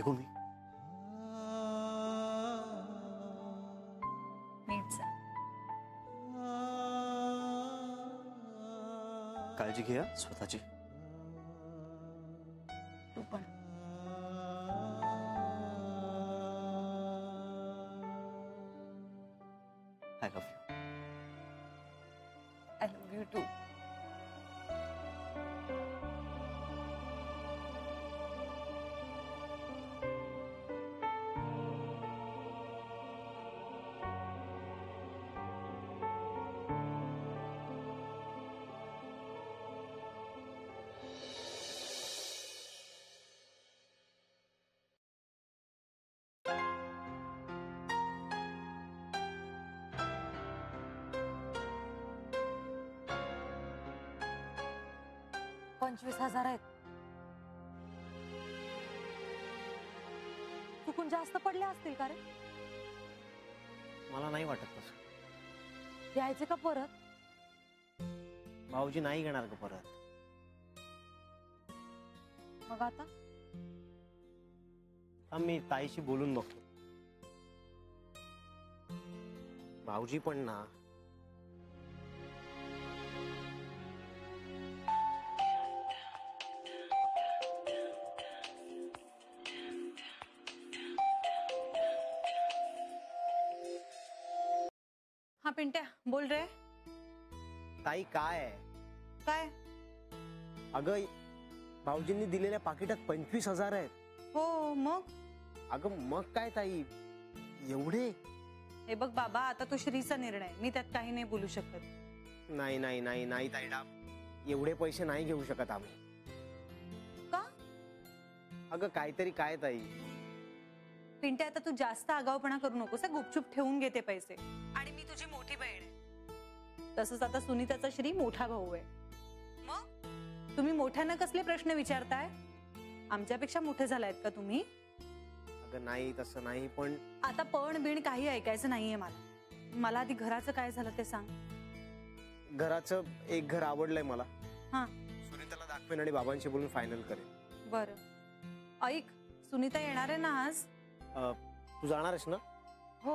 निघू मी? नीट जा. काळजी घे स्वतःची. तू पण. I love you. I love you too. $25,000 आहेत. चुकून जास्त पडले असतील का रे? मला नाही वाटत तसं. द्यायचे का परत? भाऊजी नाही घेणार का परत? मग आता मी ताईशी बोलून बघतो. भाऊजी पण ना. हाँ पिंट्या बोल रे. ताई काय काय? अगं भाऊजींनी दिलेल्या पाकिटात 25,000 आहेत. हो मग? अगं मग काय ताई एवढे? हे बघ बाबा, आता तो श्रीचा निर्णय, मी त्यात काही नाही बोलू शकत. नाही नाही नाही नाही ताईडा, एवढे पैसे नाही घेऊ शकत आम्ही. का? अगं काहीतरी काय ताई. पिंट्या आता तू जास्त आगाऊपणा करू नकोस. गुपचूप ठेवून घेते पैसे. आणि मी तुझी मोठी बहीण आहे. तसंच आता सुनीताचा श्री मोठा भाऊ आहे. मग तुम्ही मोठ्यानं कसले प्रश्न विचारताय? आमच्यापेक्षा मोठे झालायत का तुम्ही? अगं नाही तसं नाही, पण आता पण बिण काही ऐकायचं नाहीये मला. मला आधी घराचं काय झालं ते सांग. घराचं एक घर आवडलंय मला. हा, सुनीताला दाखवेन आणि बाबांशी बोलून फायनल करेन. बरं ऐक, सुनीता येणार आहे ना आज? तू जाणार आहेस ना? हो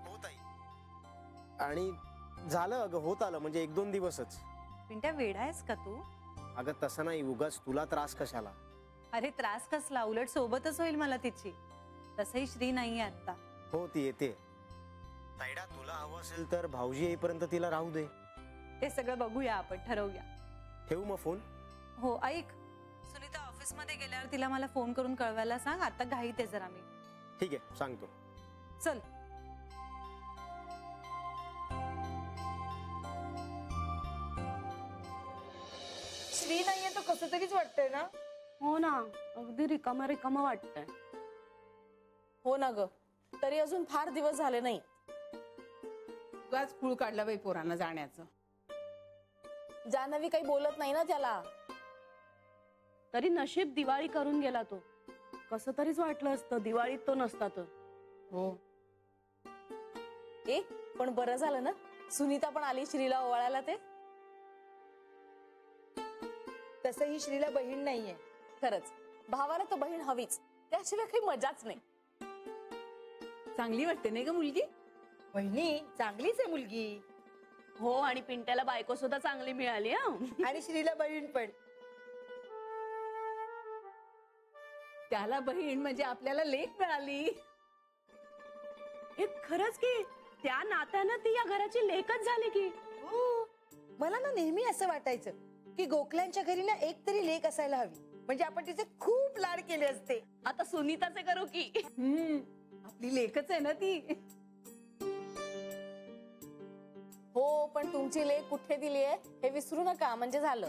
हो ताई. आणि झालं अगं, होत आलं म्हणजे 1-2 दिवसच. पिंट्या वेडा आहेस का तू? अगं तसं नाही, उगाच तुला त्रास कशाला. अरे त्रास कसला, उलट सोबतच होईल मला तिची. तसंही श्री नाहीये आता. हो ती येते. ताईडा तुला हवं असेल तर भाऊजी येईपर्यंत तिला राहू दे. ते सगळं बघूया आपण, ठरवूया. ठेवू मग फोन? हो ऐक, सुनीता ऑफिस मध्ये गेल्यावर तिला मला फोन करून कळवायला सांग. आता घाईत आहे जरा मी. ठीक आहे सांगतो. चल. श्री नाहीये तो कसं तरीच वाटतंय ना. हो ना, अगदी रिकामा रिकामा वाटतंय. हो ना ग, तरी अजून फार दिवस झाले नाही. उगाच खूळ काढला बाई पोरांना जाण्याचं. जान्हवी काही बोलत नाही ना त्याला. तरी नशीब दिवाळी करून गेला तो. कसं तरीच वाटलं असतं दिवाळीत तो नसता तर. हो पण बरं झालं ना सुनीता पण आली श्रीला ओवाळायला. ते तसंही श्रीला बहीण नाहीये. खरंच भावाला तर बहीण हवीच, त्याशिवाय काही मजाच नाही. चांगली वाटते नाही ग मुलगी. बहिणी चांगलीच आहे मुलगी. हो, आणि पिंट्याला बायको सुद्धा चांगली मिळाली. आणि श्रीला बहीण पण. त्याला बहीण म्हणजे आपल्याला लेक मिळाली. खरंच की त्या नात्यानं ती या घराची लेकच झाली की. हो, मला ना नेहमी असं वाटायचं की गोखल्यांच्या घरी ना एक तरी लेक असायला हवी, म्हणजे आपण तिचे खूप लाड केले असते. आता सुनीताचे करू की. आपली लेकच आहे ना ती. हो, पण तुमची लेक कुठे दिली आहे हे विसरू नका म्हणजे झालं.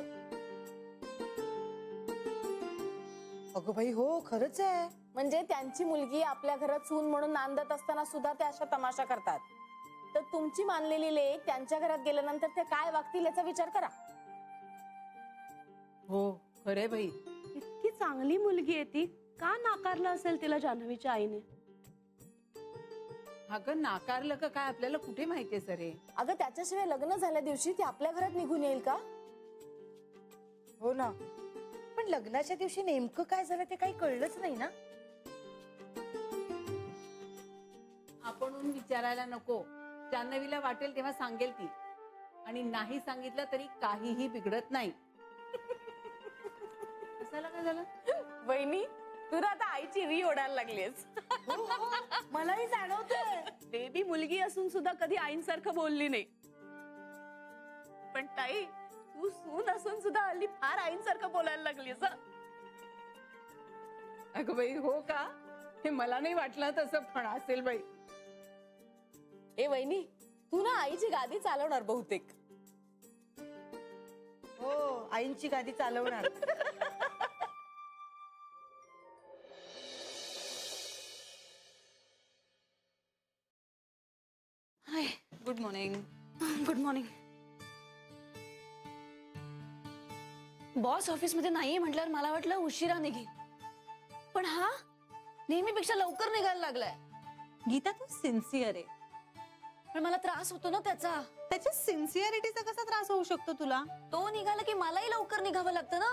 अगं बाई हो, खरंच आहे. म्हणजे त्यांची मुलगी आपल्या घरात सून म्हणून नांदत असताना सुद्धा ते अशा तमाशा करतात. तर तुमची मानलेली लेक त्यांच्या घरात गेल्यानंतर ते काय वागतील याचा विचार करा. हो खरे बाई. इतकी चांगली मुलगी आहे ती, का नाकारलं असेल तिला जान्हवीच्या आईने? अगं नाकारलं का काय आपल्याला कुठे माहितीये सरे. अगं त्याच्याशिवाय लग्न झाल्या दिवशी ती आपल्या घरात निघून येईल का? हो ना, पण लग्नाच्या दिवशी नेमकं काय झालं ते काही कळलंच नाही ना. म्हणून विचारायला नको. जान्हवीला वाटेल तेव्हा सांगेल ती, आणि नाही सांगितलं तरी काहीही बिघडत नाही. कशाला काय झालं? वहिनी तू ना आता आईची री ओढायला लागलीस. मलाही जाणवतंय. बेबी मुलगी असून सुद्धा कधी आईंसारखं बोलली नाही. पण ताई तू सून असून सुद्धा हल्ली फार आईंसारखं बोलायला लागलीस. अगं बाई, हो का? हे मला नाही वाटलं तसं, पण असेल बाई. ए वहिनी, तू ना आईची गादी चालवणार बहुतेक. हो, आईंची गादी चालवणार. Good morning. Good morning. Boss office मध्ये नाहीये म्हटल्यावर मला वाटलं उशिरा निघेल, पण हा नेहमीपेक्षा लवकर निघायला लागलाय. गीता तू सिन्सिअर आहे. पण मला त्रास होतो ना त्याचा. त्याच्या सिन्सिअरिटीचा कसा त्रास होऊ शकतो तुला? तो निघाला की मलाही लवकर निघावं लागतं ना.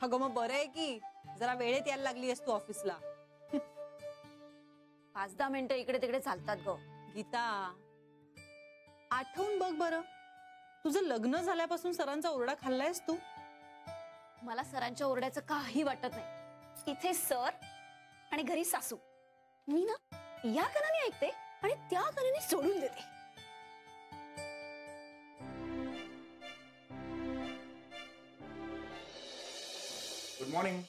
अगं मग बरं आहे की जरा वेळेत यायला लागली आहेस तू ऑफिसला. 5-10 मिनिटं इकडे तिकडे चालतात ग. गीता, आठवून बघ बरं, तुझं लग्न झाल्यापासून सरांचा ओरडा खाल्लायस तू? मला सरांच्या ओरड्याचं काही वाटत नाही. इथे सर आणि घरी सासू. मी ना या कानाने ऐकते आणि त्या कानाने सोडून देते. Good morning.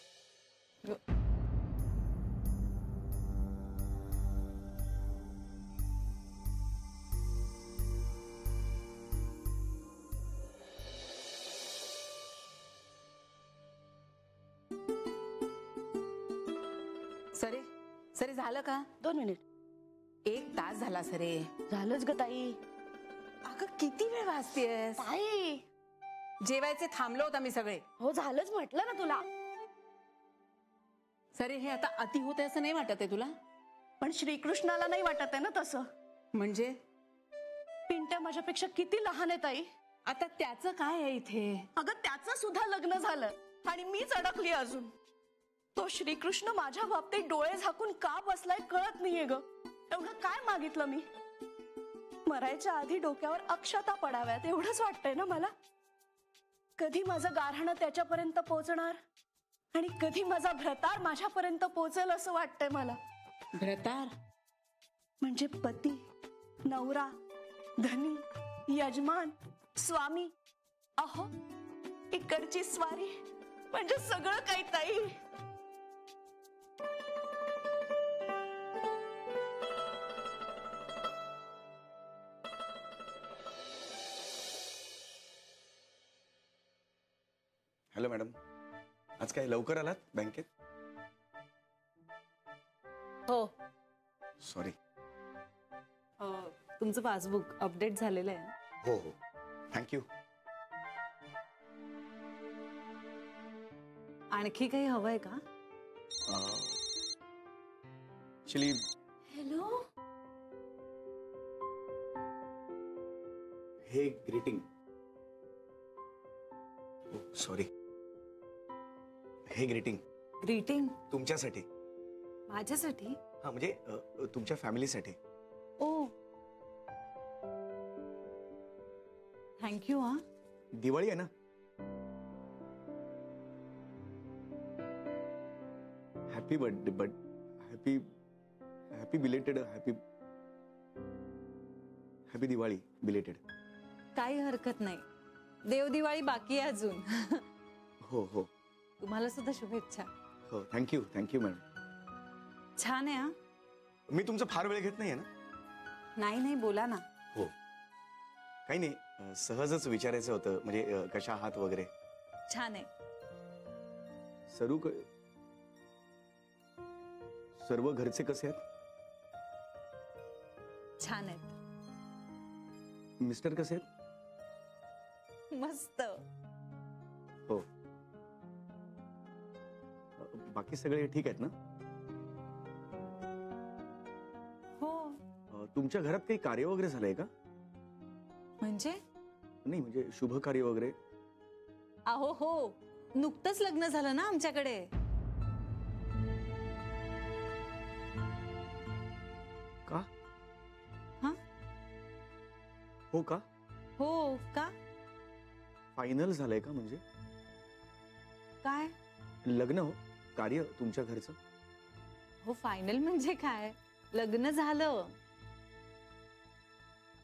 सरे सरे, झालं का? 2 मिनिट. 1 तास झाला सरे. झालंच ग ताई. अगं किती वेळ वाजतेस? ताई जेवायचे थांबलो होता मी सगळे. हो झालंच म्हटलं ना तुला. सरे, हे आता अति होते असं नाही वाटत आहे तुला? पण श्रीकृष्णाला नाही वाटत आहे ना तसं. म्हणजे पिंट्या माझ्यापेक्षा किती लहान आहे ताई. आता त्याचं काय आहे इथे? अगं त्याचं सुद्धा लग्न झालं आणि मीच अडकली अजून. तो श्रीकृष्ण माझ्या बाबतीत डोळे झाकून का बसलाय कळत नाहीये ग. एवढं काय मागितलं मी? मरायच्या आधी डोक्यावर अक्षता पडाव्यात एवढंच वाटतंय ना मला. कधी माझं गारहाणं त्याच्यापर्यंत पोहोचणार आणि कधी माझा भ्रतार माझ्यापर्यंत पोहोचेल असं वाटतंय मला. भ्रतार म्हणजे पती, नवरा, धनी, यजमान, स्वामी. अहो इकडची स्वारी म्हणजे सगळं काही ताई. हॅलो मॅडम, आज काय लवकर आलात बँकेत? हो. सॉरी. तुमचं पासबुक अपडेट झालेलं आहे. हो हो, थँक्यू. आणखी काही हवंय का? Actually hello. हे ग्रीटिंग. सॉरी, हे ग्रीटिंग ग्रीटिंग तुमच्यासाठी. माझ्यासाठी? हा म्हणजे तुमच्या फॅमिलीसाठी. ओ थँक्यू. हा, दिवाळी आहे ना. Happy birthday. But happy happy belated. Happy Diwali belated. काही हरकत नाही. देव दिवाळी बाकी आहे अजून. हो हो तुम्हाला सुद्धा शुभेच्छा. हो, थँक्यू मॅडम. छान आहे. हा, मी तुमचा फार वेळ घेत नाहीये ना? नाही नाही, बोला ना. हो, काही नाही, सहजच विचारायचं होतं. म्हणजे कशा आहात वगैरे? छान आहे. सर्व घरचे कसे आहेत? छान आहेत. मिस्टर कसे आहेत? मस्त. हो. बाकी सगळे ठीक आहेत ना? हो. तुमच्या घरात काही कार्य वगैरे झालंय का? म्हणजे? नाही म्हणजे शुभ कार्य वगैरे. अहो हो, नुकतंच लग्न झालं ना आमच्याकडे. का? हो का? हो का? फायनल झालंय का म्हणजे? काय? लग्न हो, कार्य तुमच्या घरचं? हो फायनल म्हणजे काय? लग्न झालं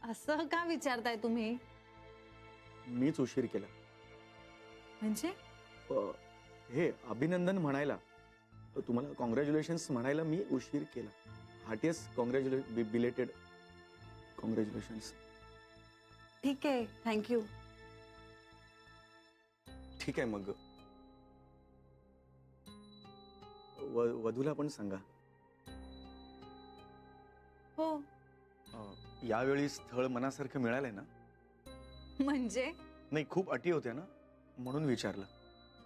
असं का विचारताय तुम्ही? मीच उशीर केला. म्हणजे हे अभिनंदन म्हणायला, तुम्हाला कॉंग्रॅच्युलेशन्स म्हणायला मी उशीर केला. Heartiest belated congratulations. ठीक आहे, थँक्यू. ठीक आहे मग वधूला पण सांगा. हो. यावेळी स्थळ मनासारखं मिळालंय ना? म्हणजे नाही, खूप अटी होत्या ना, म्हणून विचारलं.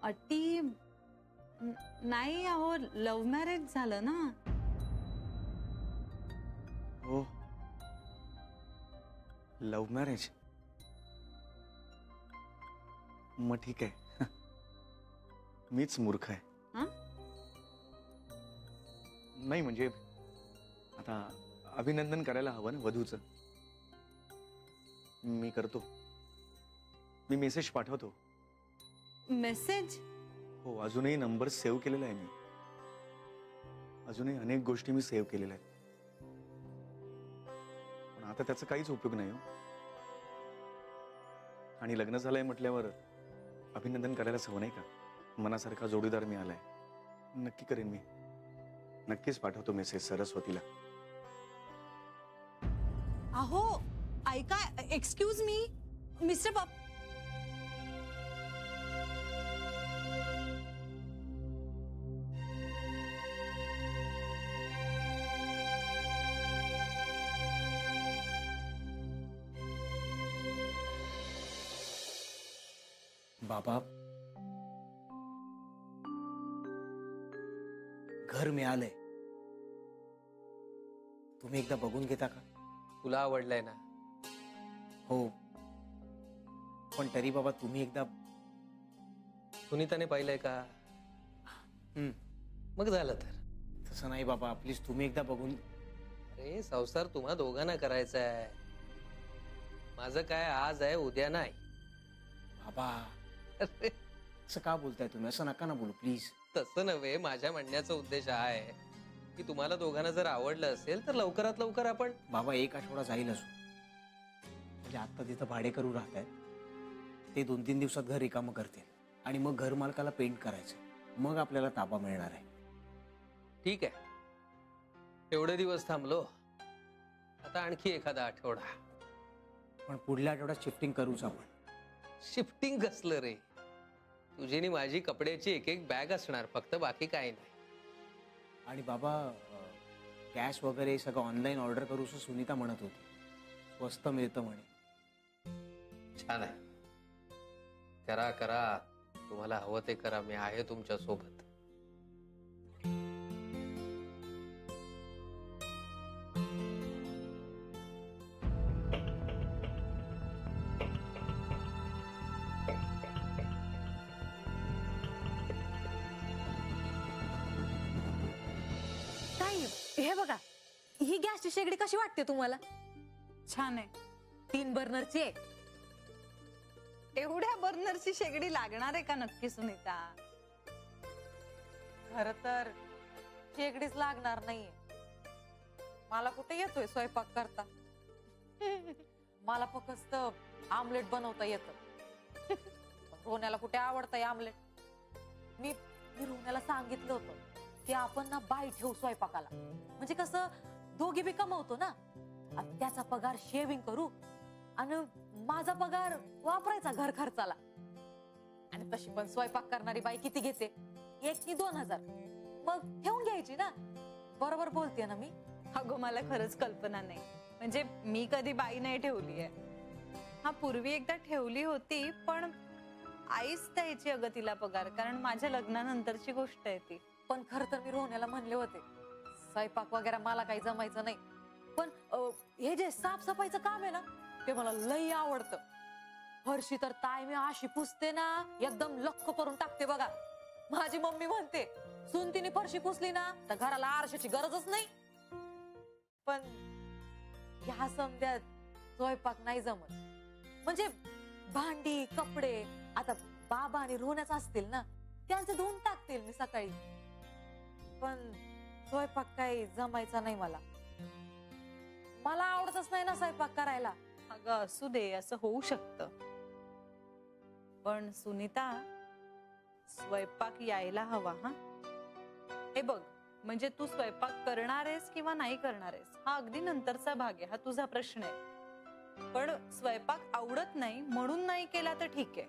अटी नाही अहो, लव्ह मॅरेज झालं ना. हो, लव्ह मॅरेज. मग ठीक आहे. मीच मूर्ख आहे. हं? नाही म्हणजे आता अभिनंदन करायला हवं ना वधूचं. मी करतो. मी मेसेज पाठवतो. मेसेज? हो, अजूनही नंबर सेव्ह केलेला आहे मी. अजूनही अनेक गोष्टी मी सेव्ह केलेल्या आहेत. पण आता त्याचा काहीच उपयोग नाही हो. आणि लग्न झालंय म्हटल्यावर अभिनंदन करायलाच हवं नाही का? मनासारखा जोडीदार मी आलाय. नक्की करेन मी. नक्कीच पाठवतो मेसेज सरस्वतीला. अहो ऐका, एक्सक्यूज मी मिस्टर बाप. बाबा, घर मिळालंय. तुम्ही एकदा बघून घेता का? तुला आवडलंय ना? हो, पण तरी बाबा तुम्ही एकदा. सुनीताने पाहिलंय का? मग झालं तर. तसं नाही बाबा, प्लीज तुम्ही एकदा बघून. अरे संसार तुम्हा दोघांना करायचा आहे. माझं काय आज आहे उद्या नाही. बाबा अरे असं का बोलताय तुम्ही? असं नका ना बोलू प्लीज. तसं नव्हे, माझ्या म्हणण्याचा उद्देश आहे की तुम्हाला दोघांना जर आवडलं असेल तर लवकरात लवकर आपण. बाबा 1 आठवडा जाईल अजून. म्हणजे आता तिथं भाडे करू राहत आहेत. ते 2-3 दिवसात घर रिकामं करतील आणि मग घर मालकाला पेंट करायचं. मग आपल्याला ताबा मिळणार आहे. ठीक आहे, एवढे दिवस थांबलो, आता आणखी एखादा आठवडा. पण पुढल्या आठवड्यात शिफ्टिंग करूच आपण. शिफ्टिंग कसलं रे? तुझी आणि माझी कपड्याची एक बॅग असणार फक्त, बाकी काही नाही. आणि बाबा गॅस वगैरे सगळं ऑनलाईन ऑर्डर करू असं सुनीता म्हणत होती. स्वस्त मिळतं म्हणे. छान आहे, करा करा. तुम्हाला हवं ते करा, मी आहे तुमच्या सोबत. हे बघा, ही गॅसची शेगडी कशी वाटते तुम्हाला? छान आहे. 3 बर्नरची आहे. एवढ्या बर्नरची शेगडी लागणार आहे का नक्की सुनीता? खर तर शेगडीच लागणार नाहीये. मला कुठे येतोय स्वयंपाक करता. मला फक्त आमलेट बनवता येतं. रोण्याला कुठे आवडतंय आमलेट. मी रोण्याला सांगितलं होतं की आपण ना बाई ठेवू स्वयंपाकाला. म्हणजे कसं दोघी बी कमवतो ना. त्याचा पगार शेविंग करू आणि माझा पगार वापरायचा घर खर्चाला. आणि तशी पण स्वयंपाक करणारी बाई किती घेते? 1 की 2,000. मग ठेवून घ्यायची ना. बरोबर बोलते ना मी? अगो मला खरंच कल्पना नाही. म्हणजे मी कधी बाई नाही ठेवली आहे. हा पूर्वी एकदा ठेवली होती, पण आईच द्यायची अगं तिला पगार, कारण माझ्या लग्नानंतरची गोष्ट आहे ती. पण खरं तर मी रोहण्याला म्हणले होते स्वयंपाक वगैरे मला काही जमायचं नाही. पण हे जे साफसफाईचं काम आहे ना, ते मला लई आवडतं. फरशी तर ताई मी अशी पुसते ना, एकदम लख करून टाकते बघा. माझी मम्मी म्हणते सून तिने फरशी पुसली ना तर घराला आरशाची गरजच नाही. पण ह्या समध्यात स्वयंपाक नाही जमत. म्हणजे भांडी कपडे आता बाबा आणि रोहण्याच असतील ना, त्यांचे धुवून टाकतील मी सकाळी. पण स्वयंपाक काही जमायचा नाही मला. मला आवडतच नाही ना स्वयंपाक करायला. अगं असू दे, असं होऊ शकतं. पण सुनीता, स्वयंपाक यायला हवा. हा हे बघ, म्हणजे तू स्वयंपाक करणार आहेस किंवा नाही करणार आहेस हा अगदी नंतरचा भाग आहे, हा तुझा प्रश्न आहे. पण स्वयंपाक आवडत नाही म्हणून नाही केला तर ठीक आहे.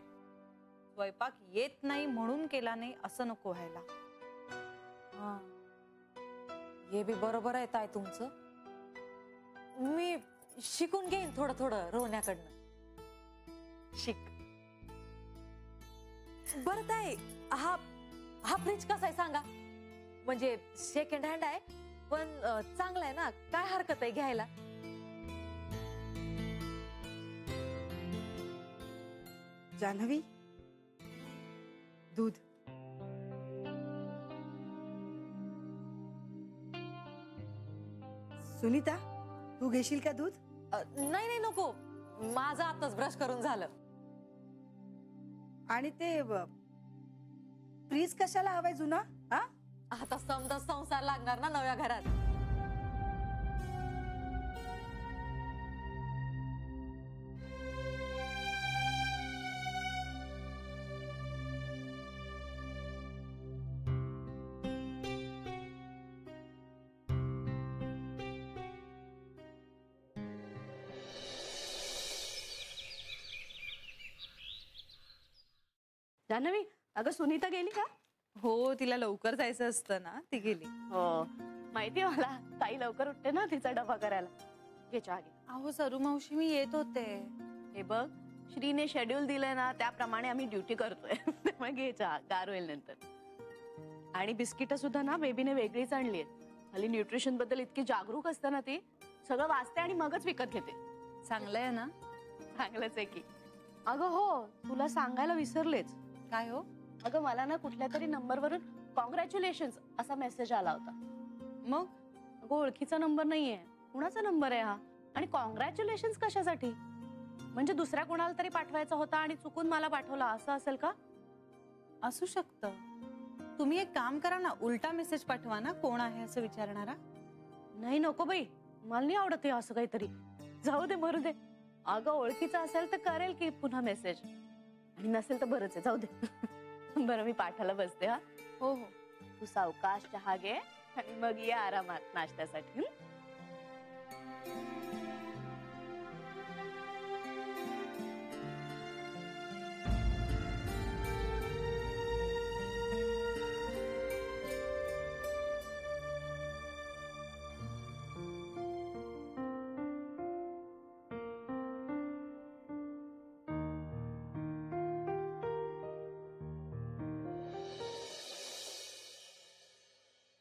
स्वयंपाक येत नाही म्हणून केला नाही असं नको व्हायला. हा, हे बी बरोबर आहे ताई तुमचं. मी शिकून घेईन थोडं थोडं रोहण्याकडनं. शिक. बरं ताई, हा हा फ्रीज कसा आहे सांगा. म्हणजे सेकंड हँड आहे पण चांगला आहे ना, काय हरकत आहे घ्यायला. जान्हवी, दूध. सुनीता, तू घेशील का दूध? नाही नाही नको, माझं आताच ब्रश करून झालं. आणि ते फ्रीज कशाला हवाय जुना? हा, आता समजा संसार लागणार ना नव्या घरात. जान्हवी, अगं सुनीता गेली का? हो, तिला लवकर जायचं असतं ना, ती गेली. हो माहिती मला, ताई लवकर उठते ना तिचा डबा करायला. घे चहा घे. अहो सरू मावशी, मी येत होते. हे बघ, श्रीने शेड्यूल दिलंय ना त्याप्रमाणे आम्ही ड्युटी करतोय. त्यामुळे घे चहा, गार होईल नंतर. आणि बिस्किट सुद्धा ना बेबीने वेगळीच आणली आहेत. हल्ली न्यूट्रिशन बद्दल इतकी जागरूक असते ना ती, सगळं वाचते आणि मगच विकत घेते. चांगलंय ना? चांगलंच आहे की. अगं हो, तुला सांगायला विसरलेच. काय हो? अगं मला ना कुठल्या तरी नंबरवरून कॉंग्रॅच्युलेशन्स असा मेसेज आला होता. मग? अगं ओळखीचा नंबर नाहीये, कुणाचा नंबर आहे हा? आणि कॉंग्रॅच्युलेशन्स कशासाठी? म्हणजे दुसऱ्या कोणाला तरी पाठवायचा होता आणि चुकून मला पाठवला असं असेल का? असू शकतं. तुम्ही एक काम करा ना, उलटा मेसेज पाठवा ना, कोण आहे असं विचारणारा. नाही नको बाई, मला नाही आवडत हे असं काहीतरी. जाऊ दे, मरू दे. अगं ओळखीचा असेल तर करेल की पुन्हा मेसेज, आणि नसेल तर बरंच आहे, जाऊ दे. बरं मी पाठाला बसते. हा हो हो, तू सावकाश चहा घे आणि मग ये आरामात नाश्त्यासाठी.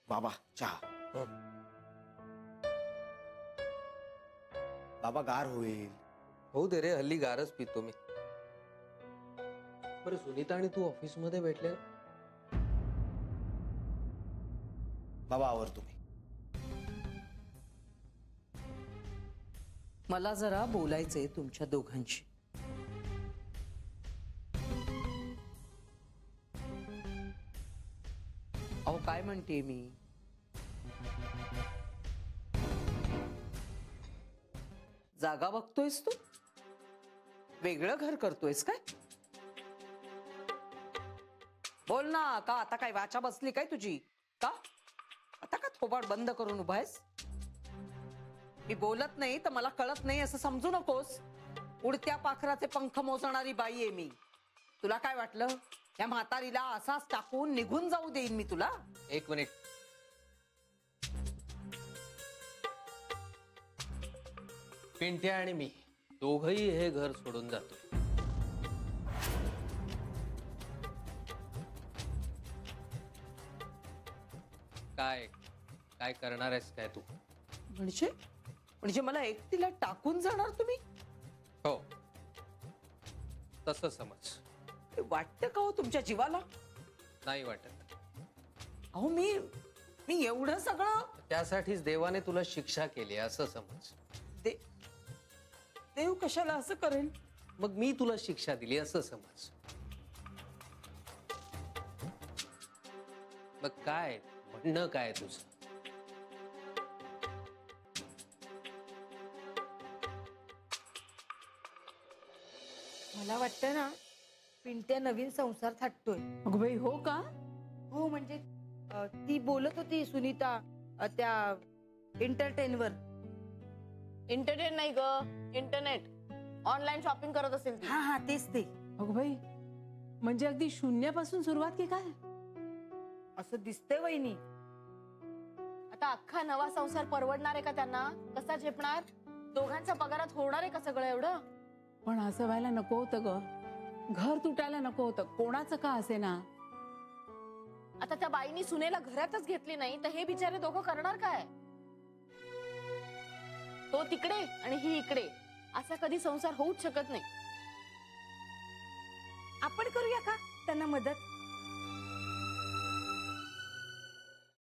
बाबा चहा. बाबा गार होईल. होऊ दे रे, हल्ली गारच पितो मी. बरं सुनीता आणि तू ऑफिस मध्ये भेटले? बाबा आवर तुम्ही. मला जरा बोलायचंय तुमच्या दोघांशी. अहो काय म्हणते मी, जागा बघतोयस तू? वेगळं घर करतोयस काय? बोल ना, का आता काय वाचा बसली काय तुझी? का आता का थोबाड बंद करून उभा आहेस? मी बोलत नाही तर मला कळत नाही असं समजू नकोस. उडत्या पाखराचे पंख मोजणारी बाई आहे मी. तुला काय वाटलं या म्हातारीला असाच टाकून निघून जाऊ देईन मी तुला? एक मिनिट. पिंट्या आणि मी दोघही हे घर सोडून जातो. काय काय करणार आहेस काय तू? म्हणजे म्हणजे मला एकटीला टाकून जाणार तुम्ही? हो, तसं समज. वाटतं का हो तुमच्या जीवाला? नाही वाटत. अहो मी एवढं सगळं. त्यासाठीच देवाने तुला शिक्षा केली असं समज. देव कशाला असं करेल? मग मी तुला शिक्षा दिली असं समज. मग काय म्हणणं काय तुझं? मला वाटतं ना पिंट्या नवीन संसार थाटतोय. अगं बाई, हो का? हो म्हणजे ती बोलत होती सुनीता त्या इंटरटेनवर. इंटरनेट नाही ग, इंटरनेट. ऑनलाईन शॉपिंग करत असेल ती. हा हा तेच ते. अगं बाई, म्हणजे अगदी शून्यापासून सुरुवात की काय? असं दिसतंय वहिनी. आता अख्खा नवा संसार परवडणार आहे का त्यांना? कसा झेपणार? दोघांच्या पगारात होणार आहे का सगळं एवढं? पण असं व्हायला नको होतं ग. घर तुटायला नको होतं, कोणाचं का असे ना. आता त्या बाईनी सुनेला घरातच घेतली नाही तर हे बिचारे दोघं करणार काय? तो तिकडे आणि ही इकडे, असा कधी संसार होऊच शकत नाही. आपण करूया का त्यांना मदत?